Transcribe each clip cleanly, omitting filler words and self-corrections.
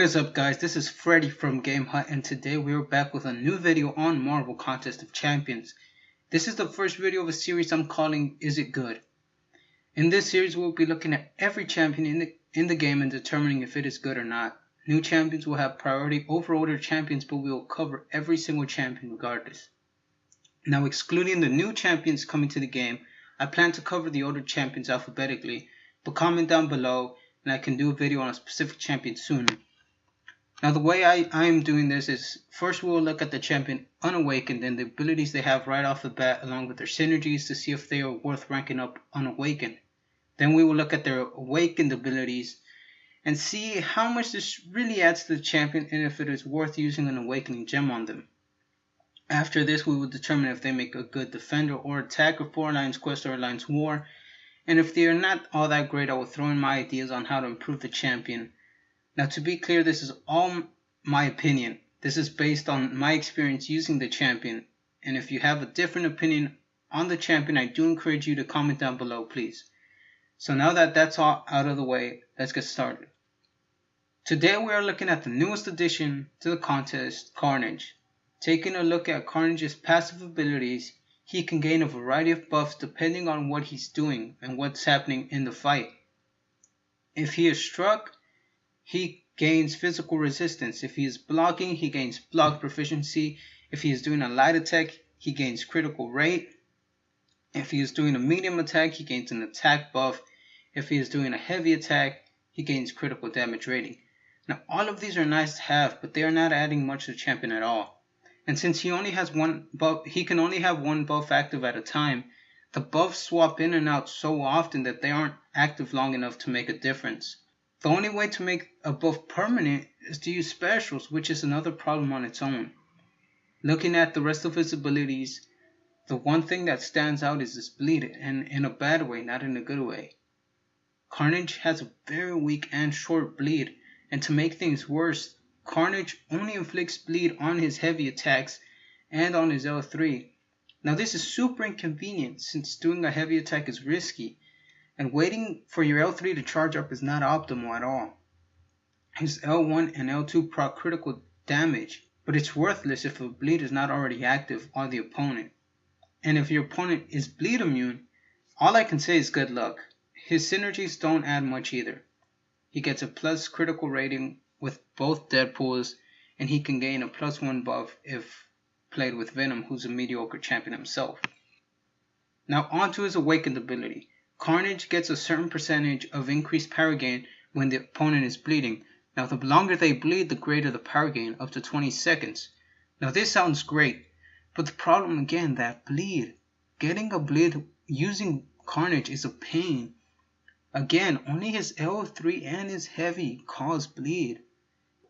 What is up, guys? This is Freddy from GameHut, and today we are back with a new video on Marvel Contest of Champions. This is the first video of a series I'm calling Is It Good? In this series we'll be looking at every champion in the game and determining if it is good or not. New champions will have priority over older champions, but we will cover every single champion regardless. Now, excluding the new champions coming to the game, I plan to cover the older champions alphabetically, but comment down below and I can do a video on a specific champion soon. Now, the way I am doing this is, first we will look at the champion Unawakened and the abilities they have right off the bat along with their synergies to see if they are worth ranking up Unawakened. Then we will look at their Awakened abilities and see how much this really adds to the champion and if it is worth using an Awakening gem on them. After this, we will determine if they make a good defender or attacker for Alliance Quest or Alliance War, and if they are not all that great, I will throw in my ideas on how to improve the champion. Now, to be clear, this is all my opinion. This is based on my experience using the champion, and if you have a different opinion on the champion, I do encourage you to comment down below, please. So now that that's all out of the way, let's get started. Today we are looking at the newest addition to the contest, Carnage. Taking a look at Carnage's passive abilities, he can gain a variety of buffs depending on what he's doing and what's happening in the fight. If he is struck, he gains physical resistance. If he is blocking, he gains block proficiency. If he is doing a light attack, he gains critical rate. If he is doing a medium attack, he gains an attack buff. If he is doing a heavy attack, he gains critical damage rating. Now, all of these are nice to have, but they are not adding much to the champion at all. And since he only has one buff, he can only have one buff active at a time. The buffs swap in and out so often that they aren't active long enough to make a difference. The only way to make a buff permanent is to use specials, which is another problem on its own. Looking at the rest of his abilities, the one thing that stands out is his bleed, and in a bad way, not in a good way. Carnage has a very weak and short bleed, and to make things worse, Carnage only inflicts bleed on his heavy attacks and on his L3. Now, this is super inconvenient since doing a heavy attack is risky, and waiting for your L3 to charge up is not optimal at all. His L1 and L2 proc critical damage, but it's worthless if a bleed is not already active on the opponent. And if your opponent is bleed immune, all I can say is good luck. His synergies don't add much either. He gets a plus critical rating with both Deadpools, and he can gain a +1 buff if played with Venom, who's a mediocre champion himself. Now, onto his Awakened ability. Carnage gets a certain percentage of increased power gain when the opponent is bleeding. Now, the longer they bleed, the greater the power gain, up to 20 seconds. Now, this sounds great, but the problem again, that bleed. Getting a bleed using Carnage is a pain. Again, only his L3 and his heavy cause bleed.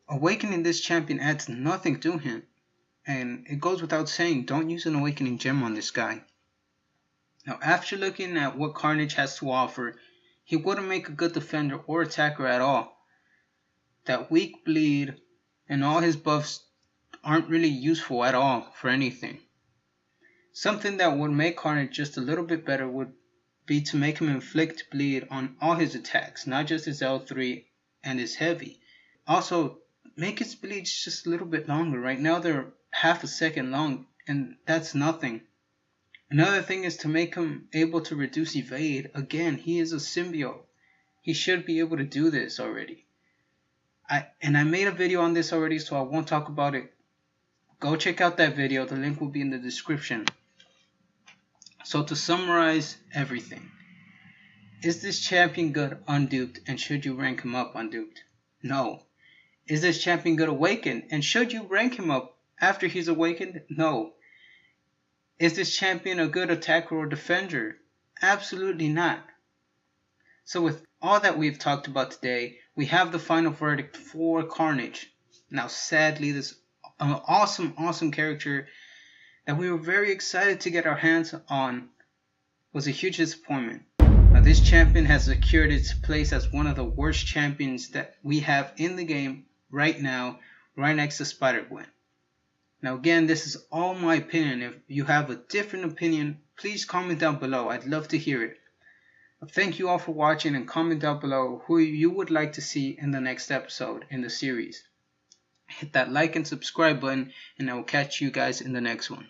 Awakening this champion adds nothing to him, and it goes without saying, don't use an Awakening gem on this guy. Now, after looking at what Carnage has to offer, he wouldn't make a good defender or attacker at all. That weak bleed and all his buffs aren't really useful at all for anything. Something that would make Carnage just a little bit better would be to make him inflict bleed on all his attacks, not just his L3 and his heavy. Also, make his bleeds just a little bit longer. Right now they're half a second long, and that's nothing. Another thing is to make him able to reduce evade. Again, he is a symbiote. He should be able to do this already. I made a video on this already, so I won't talk about it. Go check out that video. The link will be in the description. So to summarize everything. Is this champion good unduped, and should you rank him up unduped? No. Is this champion good awakened, and should you rank him up after he's awakened? No. Is this champion a good attacker or defender? Absolutely not. So with all that we've talked about today, we have the final verdict for Carnage. Now, sadly, this awesome character that we were very excited to get our hands on was a huge disappointment. Now, this champion has secured its place as one of the worst champions that we have in the game right now, right next to Spider-Gwen. Now, again, this is all my opinion. If you have a different opinion, please comment down below. I'd love to hear it. Thank you all for watching, and comment down below who you would like to see in the next episode in the series. Hit that like and subscribe button, and I will catch you guys in the next one.